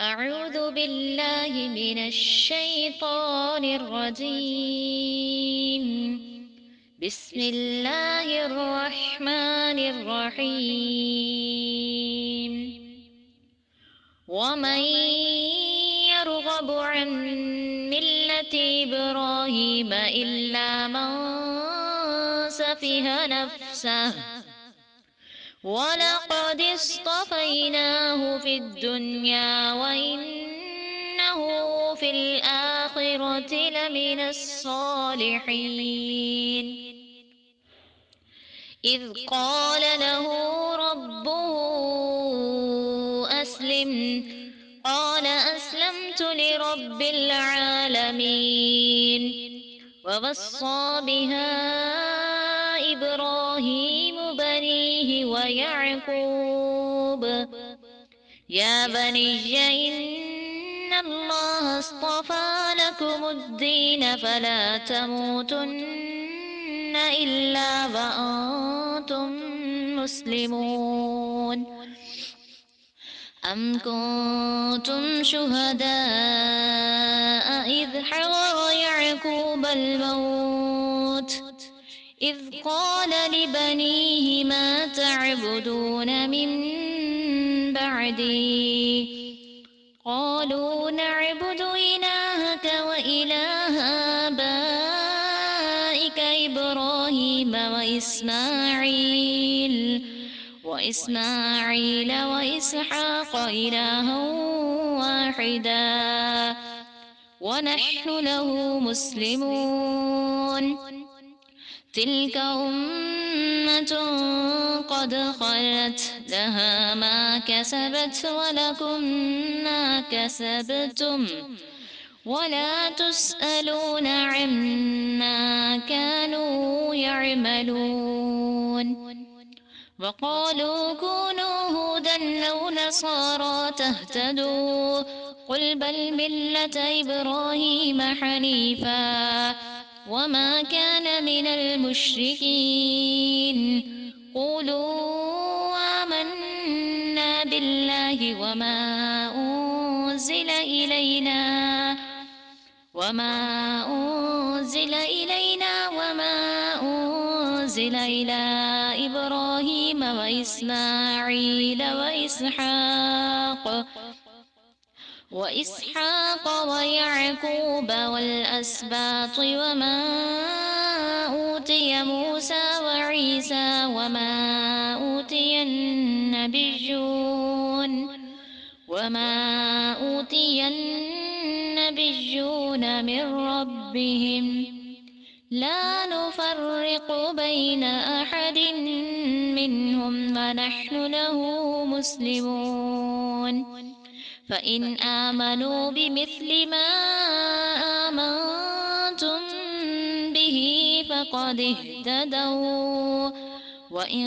أعوذ بالله من الشيطان الرجيم. بسم الله الرحمن الرحيم. ومن يرغب عن ملة إبراهيم إلا من سفه نفسه ولقد اصطفيناه في الدنيا وإنه في الآخرة لمن الصالحين. إذ قال له ربه أسلم قال أسلمت لرب العالمين. ووصى بها إبراهيم بنيه ويعقوب يا بني إن الله اصطفى لكم الدين فلا تموتن إلا وأنتم مسلمون. أم كنتم شهداء إذ حضر يعقوب الموت إذ قال لبنيه ما تعبدون من بعدي قالوا نعبد إلهك وإله آبائك إبراهيم وإسماعيل وإسحاق إلها واحدا ونحن له مسلمون. تلك أمة قد خلت لها ما كسبت ولكم ما كسبتم ولا تسألون عما كانوا يعملون. وقالوا كونوا هودا أو نصارى تهتدوا قل بل ملة إبراهيم حنيفا وما كان من المشركين. قولوا آمنا بالله وما أنزل إلينا وما أنزل إلى إبراهيم وإسماعيل وإسحاق ويعقوب والأسباط وما أوتي موسى وعيسى وما أوتي النبيون من ربهم لا نفرق بين أحد منهم ونحن له مسلمون. فإن آمنوا بمثل ما آمنتم به فقد اهتدوا وإن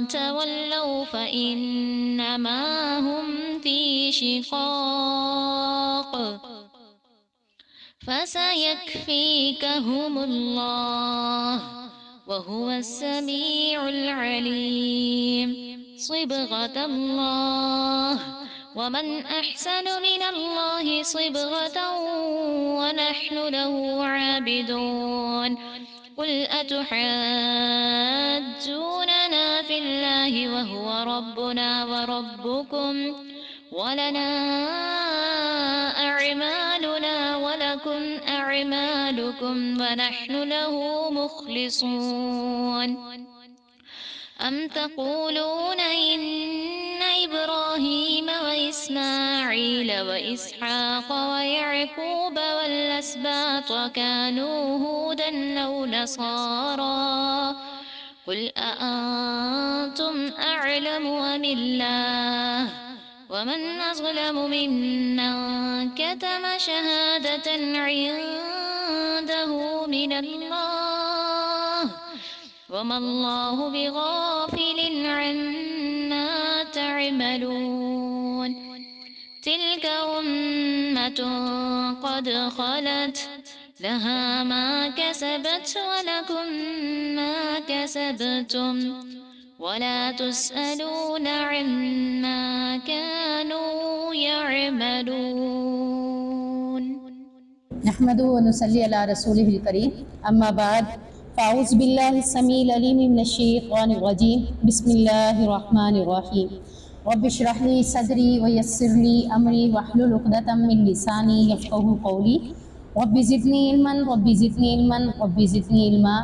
تولوا فإنما هم في شقاق فسيكفيكهم الله وهو السميع العليم. صبغة الله ومن أحسن من الله صبغة ونحن له عابدون. قل أتحاجوننا في الله وهو ربنا وربكم ولنا أعمالنا ولكم أعمالكم ونحن له مخلصون. أم تقولون إن إبراهيم وإسماعيل وإسحاق ويعقوب والأسباط كانوا هودا أو نصارى قل أأنتم أعلم أم الله ومن أظلم ممن كتم شهادة عنده من الله وما الله بغافل عما تعملون. تلك أمة قد خلت لها ما كسبت ولكم ما كسبتم ولا تسألون عما كانوا يعملون. نحمد و نصلی علی رسولہ الکریم، اما بعد فاعوذ باللہ السمیع العلیم من الشیطان الرجیم، بسم اللہ الرحمن الرحیم. رب اشرح لی صدری ویسر لی امری واحلل عقدۃ من لسانی یفقہوا قولی. رب زدنی علما رب زدنی علما رب زدنی علما.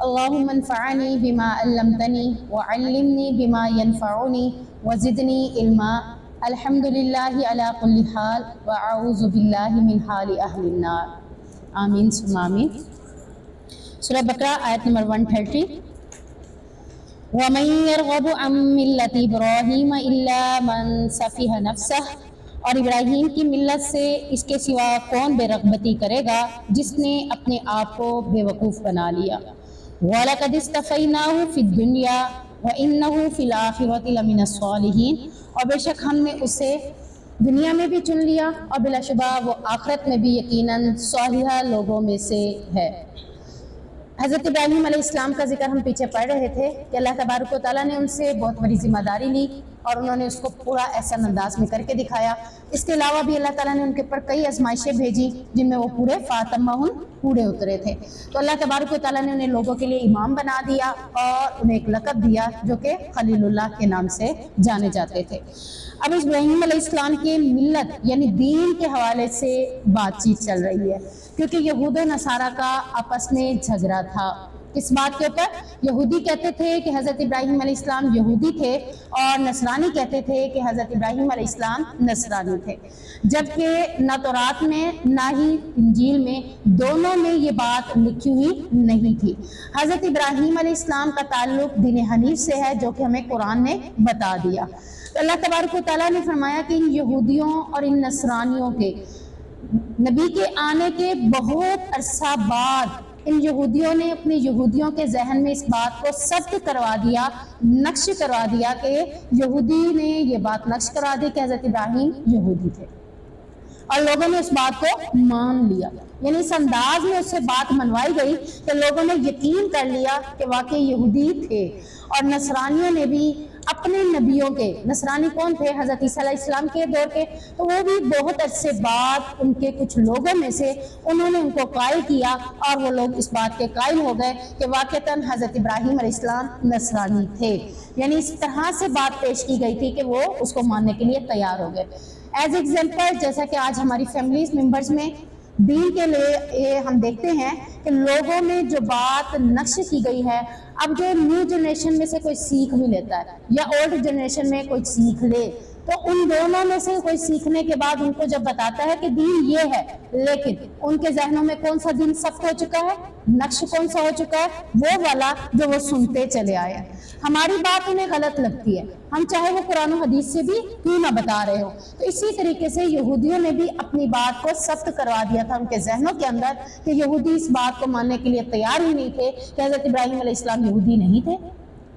اللہم انفعنی بما علمتنی وعلمنی بما ینفعنی وزدنی علما. الحمدللہ علی کل حال واعوذ باللہ من حال اہل النار. آمین ثم آمین. سورہ بقرہ آیت نمبر 130. وَمَن يَرْغَبُ عَن مِّلَّةِ إِبْرَاهِيمَ إِلَّا مَن سَفِهَ نَفْسَهُ، اور ابراہیم کی ملت سے اس کے سوا کون بے رغبتی کرے گا جس نے اپنے آپ کو بے وقوف بنا لیا. وَلَقَدِ اسْتَفَيْنَاهُ فِي الدُّنْيَا وَإِنَّهُ فِي الْآخِرَةِ لَمِنَ الصَّالِحِينَ، اور بے شک ہم نے اسے دنیا میں بھی چن لیا اور بلا شبہ وہ آخرت میں بھی یقیناً صالحہ لوگوں میں سے ہے. حضرت ابراہیم علیہ السلام کا ذکر ہم پیچھے پڑھ رہے تھے کہ اللہ تبارک و تعالیٰ نے ان سے بہت بڑی ذمہ داری لی اور انہوں نے اس کو پورا احسن انداز میں کر کے دکھایا. اس کے علاوہ بھی اللہ تعالیٰ نے ان کے اوپر کئی آزمائشیں بھیجی جن میں وہ پورے فاتمہن پورے اترے تھے. تو اللہ تبارک و تعالیٰ نے انہیں لوگوں کے لیے امام بنا دیا اور انہیں ایک لقب دیا جو کہ خلیل اللہ کے نام سے جانے جاتے تھے. اب ابراہیم علیہ السلام کی ملت یعنی دین کے حوالے سے بات چیت چل رہی ہے کیونکہ یہود و نصارہ کا آپس میں جھگڑا تھا. اس بات کے اوپر یہودی کہتے تھے کہ حضرت ابراہیم علیہ السلام یہودی تھے اور نصرانی کہتے تھے کہ حضرت ابراہیم علیہ السلام نصرانی تھے، جبکہ نہ تورات میں نہ ہی انجیل میں دونوں میں یہ بات لکھی ہوئی نہیں تھی. حضرت ابراہیم علیہ السلام کا تعلق دین حنیف سے ہے جو کہ ہمیں قرآن نے بتا دیا. تو اللہ تبارک و تعالیٰ نے فرمایا کہ ان یہودیوں اور ان نصرانیوں کے نبی کے آنے کے بہت عرصہ بعد ان یہودیوں نے اپنی یہودیوں کے ذہن میں اس بات کو ثبت کروا دیا، نقش کروا دیا کہ یہودی نے یہ بات نقش کروا دی کہ حضرت ابراہیم یہودی تھے اور لوگوں نے اس بات کو مان لیا. یعنی اس انداز میں اس سے بات منوائی گئی کہ لوگوں نے یقین کر لیا کہ واقعی یہودی تھے. اور نصرانیوں نے بھی اپنے نبیوں کے، نصرانی کون تھے؟ حضرت عیسیٰ علیہ السلام کے دور کے، تو وہ بھی بہت عرصے بعد ان کے کچھ لوگوں میں سے انہوں نے ان کو قائل کیا اور وہ لوگ اس بات کے قائل ہو گئے کہ واقعتاً حضرت ابراہیم علیہ السلام نصرانی تھے. یعنی اس طرح سے بات پیش کی گئی تھی کہ وہ اس کو ماننے کے لیے تیار ہو گئے. ایز ایگزامپل جیسا کہ آج ہماری فیملیز ممبرز میں دین کے لیے ہم دیکھتے ہیں کہ لوگوں میں جو بات نقش کی گئی ہے، اب جو نیو جنریشن میں سے کوئی سیکھ بھی لیتا ہے یا اولڈ جنریشن میں کوئی سیکھ لے تو ان دونوں میں سے کوئی سیکھنے کے بعد ان کو جب بتاتا ہے کہ دین یہ ہے، لیکن ان کے ذہنوں میں کون سا دین ثبت ہو چکا ہے، نقش کون سا ہو چکا ہے، وہ والا جو وہ سنتے چلے آئے ہیں. ہماری بات انہیں غلط لگتی ہے، ہم چاہے وہ قرآن و حدیث سے بھی کیوں نہ بتا رہے ہو. تو اسی طریقے سے یہودیوں نے بھی اپنی بات کو ثبت کروا دیا تھا ان کے ذہنوں کے اندر کہ یہودی اس بات کو ماننے کے لیے تیار ہی نہیں تھے کہ حضرت ابراہیم علیہ السلام یہودی نہیں تھے.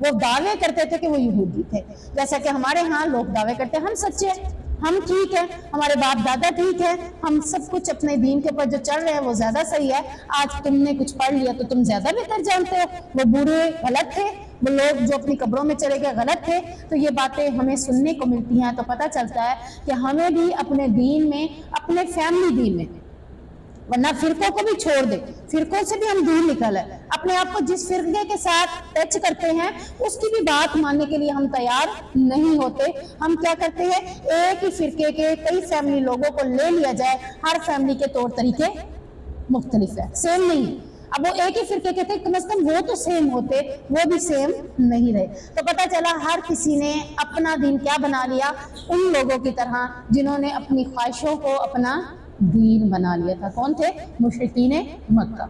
وہ دعوے کرتے تھے کہ وہ یہودی تھے، جیسا کہ ہمارے ہاں لوگ دعوے کرتے ہیں ہم سچے ہیں، ہم ٹھیک ہیں، ہمارے باپ دادا ٹھیک ہیں، ہم سب کچھ اپنے دین کے اوپر جو چل رہے ہیں وہ زیادہ صحیح ہے. آج تم نے کچھ پڑھ لیا تو تم زیادہ بہتر جانتے ہو، وہ بوڑھے غلط تھے، وہ لوگ جو اپنی قبروں میں چلے گئے غلط تھے. تو یہ باتیں ہمیں سننے کو ملتی ہیں تو پتہ چلتا ہے کہ ہمیں بھی اپنے دین میں، اپنے فیملی دین میں، ورنہ فرقوں کو بھی چھوڑ دے، فرقوں سے بھی ہم دور نکل ہے، اپنے آپ کو جس فرقے کے ساتھ ٹچ کرتے ہیں اس کی بھی بات ماننے کے لیے ہم تیار نہیں ہوتے. ہم کیا کرتے ہیں، ایک ہی فرقے کے کئی فیملی لوگوں کو لے لیا جائے، ہر فیملی کے طور طریقے مختلف ہے، سیم نہیں. اب وہ ایک ہی فرقے کے تھے، کم از کم وہ تو سیم ہوتے، وہ بھی سیم نہیں رہے. تو پتہ چلا ہر کسی نے اپنا دین کیا بنا لیا، ان لوگوں کی طرح جنہوں نے اپنی خواہشوں کو اپنا دین بنا لیا تھا. کون تھے؟ مشرکین مکہ.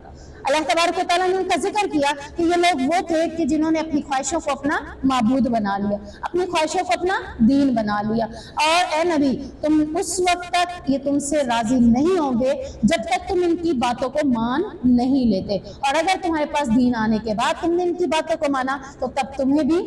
اللہ تبارک و تعالیٰ نے ان کا ذکر کیا کہ یہ لوگ وہ تھے کہ جنہوں نے اپنی خواہشوں کو اپنا معبود بنا لیا، اپنی خواہشوں کو اپنا دین بنا لیا. اور اے نبی تم اس وقت تک یہ تم سے راضی نہیں ہوں گے جب تک تم ان کی باتوں کو مان نہیں لیتے، اور اگر تمہارے پاس دین آنے کے بعد تم نے ان کی باتوں کو مانا تو تب تمہیں بھی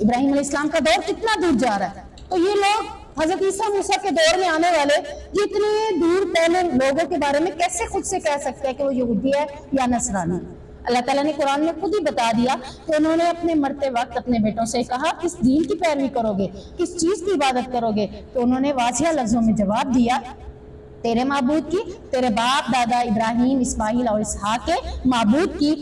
ابراہیم علیہ السلام کا دور کتنا دور جا رہا ہے، تو یہ لوگ حضرت عیسیٰ موسیٰ کے دور میں آنے والے یہ اتنے دور پہلے لوگوں کے بارے میں کیسے خود سے کہہ سکتے ہیں کہ وہ یہودی ہے یا نصرانی؟ اللہ تعالیٰ نے قرآن میں خود ہی بتا دیا کہ انہوں نے اپنے مرتے وقت اپنے بیٹوں سے کہا کس دین کی پیروی کرو گے، کس چیز کی عبادت کرو گے؟ تو انہوں نے واضح لفظوں میں جواب دیا تیرے معبود کی، تیرے باپ دادا ابراہیم اسماعیل اور اسحاق کے معبود کی،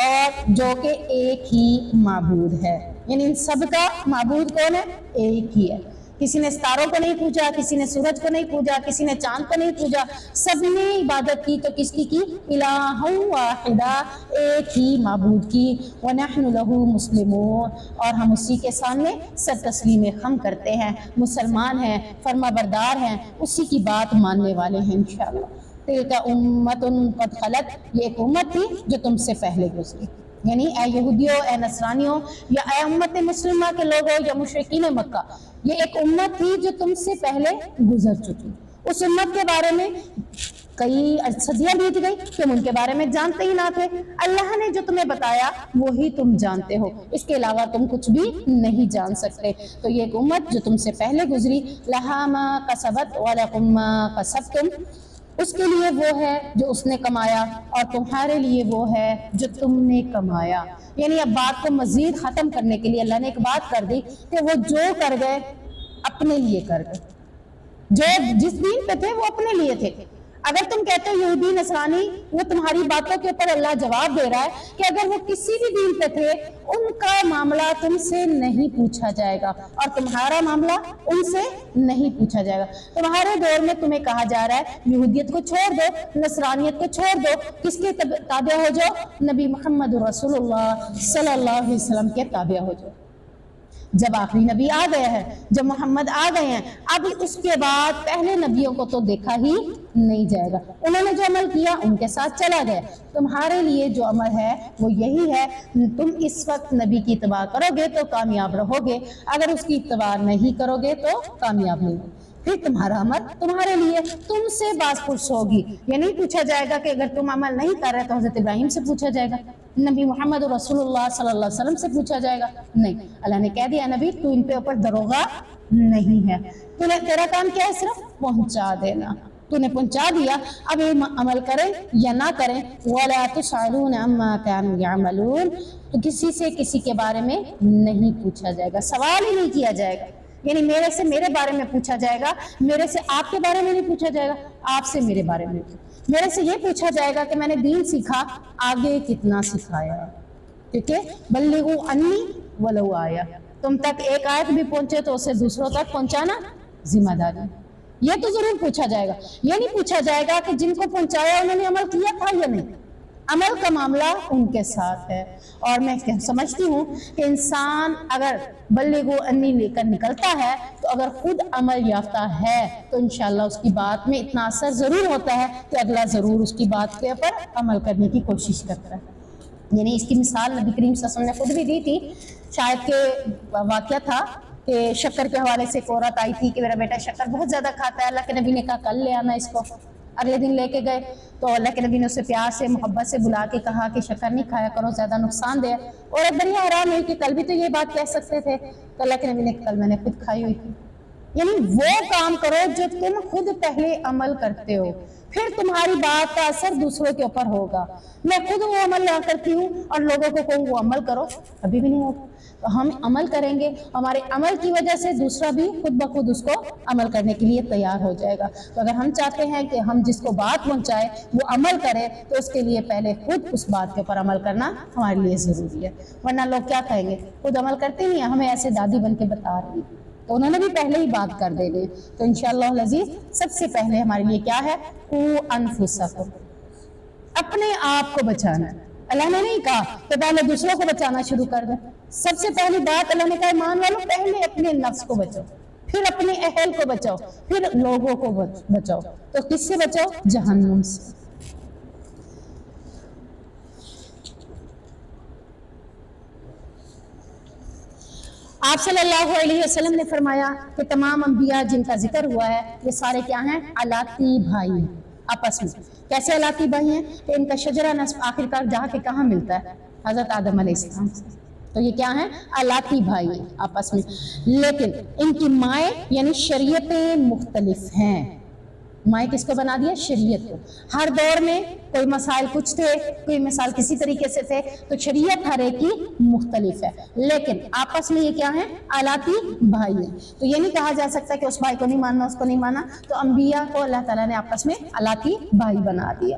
اور جو کہ ایک ہی معبود ہے، یعنی ان سب کا معبود کون ہے؟ ایک ہی ہے۔ کسی نے ستاروں کو نہیں پوجا، کسی نے سورج کو نہیں پوجا، کسی نے چاند کو نہیں پوجا، سب نے عبادت کی تو کس کی الہ واحدہ، ایک ہی معبود کی، وَنَحْنُ لَهُ مُسْلِمُونَ، اور ہم اسی کے سامنے سر تسلیم خم کرتے ہیں، مسلمان ہیں، فرما بردار ہیں، اسی کی بات ماننے والے ہیں انشاءاللہ۔ تِلْكَ أُمَّةٌ قَدْ خَلَتْ، یہ ایک امت تھی جو تم سے پہلے گزری، یعنی اے یہودیوں، اے نصرانیوں، یا اے امت مسلمہ کے لوگوں، یا مشرکین مکہ، یہ ایک امت تھی جو تم سے پہلے گزر چکی۔ اس امت کے بارے میں کئی صدیاں بیت گئی، تم ان کے بارے میں جانتے ہی نہ تھے، اللہ نے جو تمہیں بتایا وہی تم جانتے ہو، اس کے علاوہ تم کچھ بھی نہیں جان سکتے۔ تو یہ ایک امت جو تم سے پہلے گزری، لہا ما کسبت ولکم ما کسبتم، اس کے لیے وہ ہے جو اس نے کمایا اور تمہارے لیے وہ ہے جو تم نے کمایا۔ یعنی اب بات کو مزید ختم کرنے کے لیے اللہ نے ایک بات کر دی کہ وہ جو کر گئے اپنے لیے کر گئے، جو جس دین پہ تھے وہ اپنے لیے تھے۔ اگر تم کہتے ہو یہودی نصرانی، وہ تمہاری باتوں کے اوپر اللہ جواب دے رہا ہے کہ اگر وہ کسی بھی دین پہ تھے ان کا معاملہ تم سے نہیں پوچھا جائے گا اور تمہارا معاملہ ان سے نہیں پوچھا جائے گا۔ تمہارے دور میں تمہیں کہا جا رہا ہے یہودیت کو چھوڑ دو، نصرانیت کو چھوڑ دو، کس کے تابع ہو جاؤ؟ نبی محمد رسول اللہ صلی اللہ علیہ وسلم کے تابع ہو جاؤ۔ جب آخری نبی آ گیا ہے، جب محمد آ گئے ہیں، اب اس کے بعد پہلے نبیوں کو تو دیکھا ہی نہیں جائے گا، انہوں نے جو عمل کیا ان کے ساتھ چلا گیا۔ تمہارے لیے جو عمل ہے وہ یہی ہے، تم اس وقت نبی کی اتباع کرو گے تو کامیاب رہو گے، اگر اس کی اتباع نہیں کرو گے تو کامیاب نہیں ہوگے۔ پھر تمہارا عمل تمہارے لیے، تم سے باز پرس ہوگی، یہ نہیں پوچھا جائے گا کہ اگر تم عمل نہیں کر رہے تو حضرت ابراہیم سے پوچھا جائے گا، نبی محمد رسول اللہ صلی اللہ علیہ وسلم سے پوچھا جائے گا، نہیں۔ اللہ نے کہہ دیا نبی تو ان پہ اوپر دروغہ نہیں ہے، تیرا کام کیا ہے؟ صرف پہنچا دینا، تو نے پہنچا دیا، اب یہ عمل کریں یا نہ کریں۔ وَلَا تُسْأَلُونَ عَمَّا كَانُوا يَعْمَلُونَ، تو کسی سے کسی کے بارے میں نہیں پوچھا جائے گا، سوال ہی نہیں کیا جائے گا، یعنی میرے سے میرے بارے میں پوچھا جائے گا، میرے سے آپ کے بارے میں نہیں پوچھا جائے گا، آپ سے میرے بارے میں، میرے سے یہ پوچھا جائے گا کہ میں نے دین سیکھا، آگے کتنا سکھایا، کیونکہ بلغوا عنی ولو آیا، تم تک ایک آیت بھی پہنچے تو اسے دوسروں تک پہنچانا ذمہ داری، یہ تو ضرور پوچھا جائے گا۔ یہ نہیں پوچھا جائے گا کہ جن کو پہنچایا انہوں نے عمل کیا تھا یا نہیں، عمل کا معاملہ ان کے ساتھ ہے۔ اور میں سمجھتی ہوں کہ انسان اگر بلغوا انی لے کر نکلتا ہے تو اگر خود عمل یافتہ ہے تو انشاءاللہ اس کی بات میں اتنا اثر ضرور ہوتا ہے کہ اگلا ضرور اس کی بات کے اوپر عمل کرنے کی کوشش کرتا ہے۔ یعنی اس کی مثال نبی کریم صلی اللہ علیہ وسلم نے خود بھی دی تھی، شاید کہ واقعہ تھا کہ شکر کے حوالے سے ایک عورت آئی تھی کہ میرا بیٹا شکر بہت زیادہ کھاتا ہے، اللہ کے نبی نے کہا کل لے آنا اس کو، اگلے دن لے کے گئے تو اللہ کے نبی نے اسے پیار سے محبت سے بلا کے کہا کہ شکر نہیں کھایا کرو، زیادہ نقصان دہ ہے۔ عورت بڑی حیران ہوئی کہ کل بھی تو یہ بات کہہ سکتے تھے، تو اللہ کے نبی نے کل میں نے خود کھائی ہوئی تھی۔ یعنی وہ کام کرو جو تم خود پہلے عمل کرتے ہو، پھر تمہاری بات کا اثر دوسروں کے اوپر ہوگا۔ میں خود وہ عمل نہ کرتی ہوں اور لوگوں کو کہوں وہ عمل کرو، کبھی بھی نہیں ہوگا۔ تو ہم عمل کریں گے، ہمارے عمل کی وجہ سے دوسرا بھی خود بخود اس کو عمل کرنے کے لیے تیار ہو جائے گا۔ تو اگر ہم چاہتے ہیں کہ ہم جس کو بات پہنچائے وہ عمل کرے تو اس کے لیے پہلے خود اس بات کے اوپر عمل کرنا ہمارے لیے ضروری ہے، ورنہ لوگ کیا کہیں گے خود عمل کرتے نہیں ہیں، ہمیں ایسے دادی بن کے بتا رہی ہیں، تو انہوں نے بھی پہلے ہی بات کر دے گی۔ تو انشاءاللہ العزیز سب سے پہلے ہمارے لیے کیا ہے؟ قوا انفسکم، اپنے آپ کو بچانا ہے۔ اللہ نے نہیں کہا کہ پہلے دوسروں کو بچانا شروع کر دیں، سب سے پہلی بات اللہ نے کہا ایمان والو پہلے اپنے نفس کو بچاؤ، پھر اپنے اہل کو بچاؤ، پھر لوگوں کو بچاؤ۔ تو کس سے بچاؤ؟ جہنم سے۔ آپ صلی اللہ علیہ وسلم نے فرمایا کہ تمام انبیاء جن کا ذکر ہوا ہے یہ سارے کیا ہیں؟ علاقی بھائی ہیں آپس میں۔ کیسے علاقی بھائی ہیں؟ کہ ان کا شجرہ نسب آخر کار جہاں کے کہاں ملتا ہے؟ حضرت آدم علیہ السلام سے۔ تو یہ کیا ہیں؟ علاقی بھائی ہیں آپس میں، لیکن ان کی مائیں یعنی شریعتیں مختلف ہیں۔ مائیں کس کو بنا دیا؟ شریعت کو۔ ہر دور میں کوئی مسائل کچھ تھے، کوئی مسائل کسی طریقے سے تھے، تو شریعت ہر ایک کی مختلف ہے، لیکن آپس میں یہ کیا ہے؟ علاقی بھائی ہیں۔ تو یہ نہیں کہا جا سکتا کہ اس بھائی کو نہیں ماننا، اس کو نہیں ماننا، تو انبیاء کو اللہ تعالیٰ نے آپس میں علاقی بھائی بنا دیا۔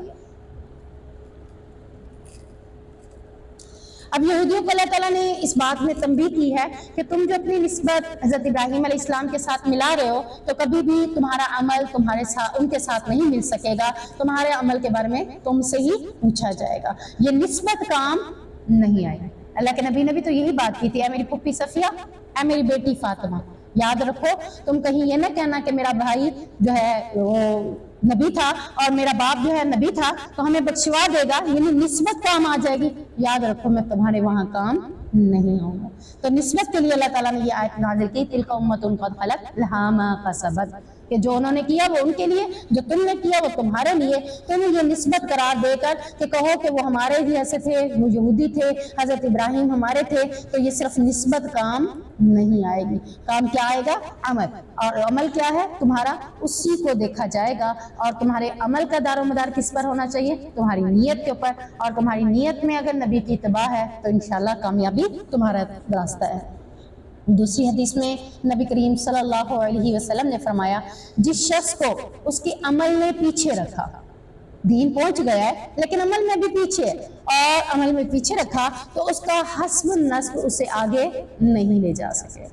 اب یہودیوں کو اللہ تعالیٰ نے اس بات میں تنبیہ کی ہے کہ تم جو اپنی نسبت حضرت ابراہیم علیہ السلام کے ساتھ ملا رہے ہو، تو کبھی بھی تمہارا عمل تمہارے ساتھ ان کے ساتھ نہیں مل سکے گا، تمہارے عمل کے بارے میں تم سے ہی پوچھا جائے گا، یہ نسبت کام نہیں آئے گی۔ اللہ کے نبی نے بھی تو یہی بات کی تھی، اے میری پھپھی صفیہ، اے میری بیٹی فاطمہ، یاد رکھو تم کہیں یہ نہ کہنا کہ میرا بھائی جو ہے وہ نبی تھا اور میرا باپ جو ہے نبی تھا تو ہمیں بخشوا دے گا، یعنی نسبت کام آ جائے گی، یاد رکھو میں تمہارے وہاں کام نہیں ہوں گا۔ تو نسبت کے لیے اللہ تعالیٰ نے یہ آیت نازل کی، تلک امۃ قد خلت لہا ما کسبت، کہ جو انہوں نے کیا وہ ان کے لیے، جو تم نے کیا وہ تمہارے لیے۔ تمہیں یہ نسبت قرار دے کر کہ کہو کہ وہ ہمارے جیسے تھے، وہ یہودی تھے، حضرت ابراہیم ہمارے تھے، تو یہ صرف نسبت کام نہیں آئے گی، کام کیا آئے گا؟ عمل، اور عمل کیا ہے تمہارا؟ اسی کو دیکھا جائے گا، اور تمہارے عمل کا دار و مدار کس پر ہونا چاہیے؟ تمہاری نیت کے اوپر، اور تمہاری نیت میں اگر نبی کی اتباع ہے تو انشاءاللہ کامیابی تمہارا راستہ ہے۔ دوسری حدیث میں نبی کریم صلی اللہ علیہ وسلم نے فرمایا، جس شخص کو اس کی عمل نے پیچھے رکھا، دین پہنچ گیا ہے لیکن عمل میں بھی پیچھے ہے، اور عمل میں پیچھے رکھا تو اس کا حسب النسب اسے آگے نہیں لے جا سکے۔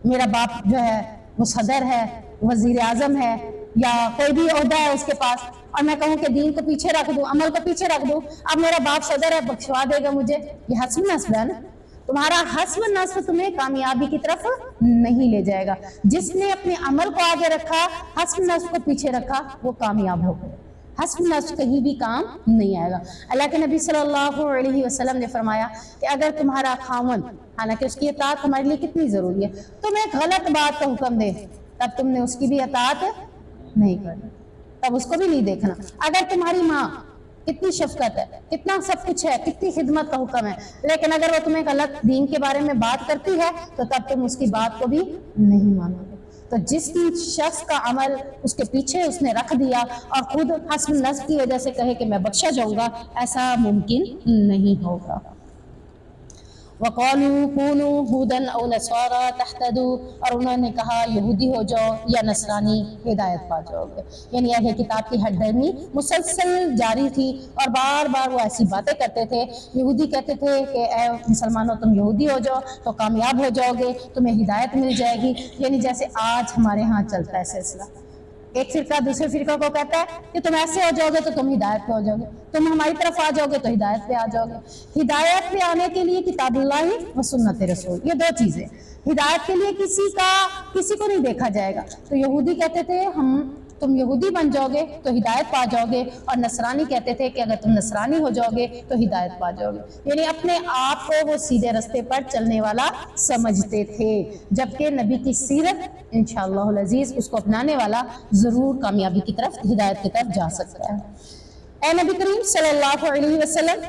میرا باپ جو ہے وہ صدر ہے، وزیر اعظم ہے، یا کوئی بھی عہدہ ہے اس کے پاس، اور میں کہوں کہ دین کو پیچھے رکھ دوں، عمل کو پیچھے رکھ دوں، اب میرا باپ صدر ہے بخشوا دے گا مجھے، یہ حسب نسب ہے نا۔ تمہارا حسب نسب تمہیں کامیابی کی طرف نہیں لے جائے گا۔ جس نے اپنے عمل کو آگے رکھا، حسب نسب کو پیچھے رکھا، وہ کامیاب ہو گئے۔ حسب نسب کہیں بھی کام نہیں آئے گا۔ اللہ کے نبی صلی اللہ علیہ وسلم نے فرمایا کہ اگر تمہارا خاوند، حالانکہ اس کی اطاعت ہمارے لیے کتنی ضروری ہے، تمہیں ایک غلط بات کا حکم دے، تب تم نے اس کی بھی اطاعت نہیں کرنا، تب اس کو بھی نہیں دیکھنا۔ اگر تمہاری ماں، کتنی شفقت ہے، کتنا سب کچھ ہے، کتنی خدمت کا حکم ہے، لیکن اگر وہ تمہیں غلط دین کے بارے میں بات کرتی ہے تو تب تم اس کی بات کو بھی نہیں مانو گے۔ تو جس شخص کا عمل اس کے پیچھے اس نے رکھ دیا اور خود حسب نسب کی وجہ سے کہے کہ میں بخشا جاؤں گا، ایسا ممکن نہیں ہوگا۔ وَقَالُوا كُونُوا هُودًا أَوْ نَصَارَىٰ تَهْتَدُوا، اور انہوں نے کہا یہودی ہو جاؤ یا نصرانی، ہدایت پا جاؤ گے۔ یعنی اہل کتاب کی ہٹ درمی مسلسل جاری تھی، اور بار بار وہ ایسی باتیں کرتے تھے۔ یہودی کہتے تھے کہ اے مسلمانوں تم یہودی ہو جاؤ تو کامیاب ہو جاؤ گے، تمہیں ہدایت مل جائے گی، یعنی جیسے آج ہمارے ہاں چلتا ہے سلسلہ۔ ایک فرقہ دوسرے فرقہ کو کہتا ہے کہ تم ایسے ہو جاؤ گے تو تم ہدایت پہ ہو جاؤ گے، تم ہماری طرف آ جاؤ گے تو ہدایت پہ آ جاؤ گے۔ ہدایت پہ آنے کے لیے کتاب اللہ و سنت رسول، یہ دو چیزیں۔ ہدایت کے لیے کسی کو نہیں دیکھا جائے گا۔ تو یہودی کہتے تھے تم یہودی بن جاؤ گے تو ہدایت پا جاؤ گے، اور نصرانی کہتے تھے کہ اگر تم نصرانی ہو جاؤ گے تو ہدایت پا جاؤ گے، یعنی اپنے آپ کو وہ سیدھے رستے پر چلنے والا سمجھتے تھے، جبکہ نبی کی سیرت انشاءاللہ العزیز اس کو اپنانے والا ضرور کامیابی کی طرف، ہدایت کی طرف جا سکتا ہے۔ اے نبی کریم صلی اللہ علیہ وسلم،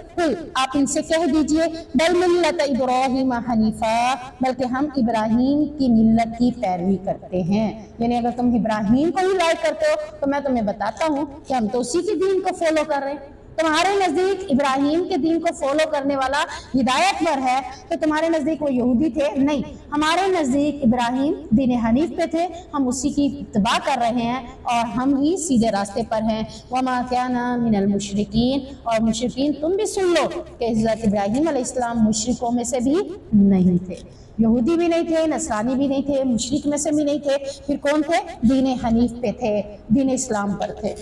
آپ ان سے کہہ دیجئے بل ملت ابراہیم حنیفا، بلکہ ہم ابراہیم کی ملت کی پیروی کرتے ہیں۔ یعنی اگر تم ابراہیم کو ہی لائک کرتے ہو تو میں تمہیں بتاتا ہوں کہ ہم تو اسی کے دین کو فالو کر رہے ہیں۔ تمہارے نزدیک ابراہیم کے دین کو فالو کرنے والا ہدایت پر ہے تو تمہارے نزدیک وہ یہودی تھے؟ نہیں، ہمارے نزدیک ابراہیم دین حنیف پہ تھے، ہم اسی کی اتباع کر رہے ہیں اور ہم ہی سیدھے راستے پر ہیں۔ وما کان من المشرکین، اور مشرکین تم بھی سن لو کہ حضرت ابراہیم علیہ السلام مشرکوں میں سے بھی نہیں تھے، یہودی بھی نہیں تھے، نصرانی بھی نہیں تھے، مشرک میں سے بھی نہیں تھے، پھر کون تھے؟ دین حنیف پہ تھے، دین اسلام پر تھے۔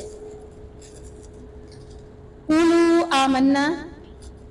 قولوا آمنا،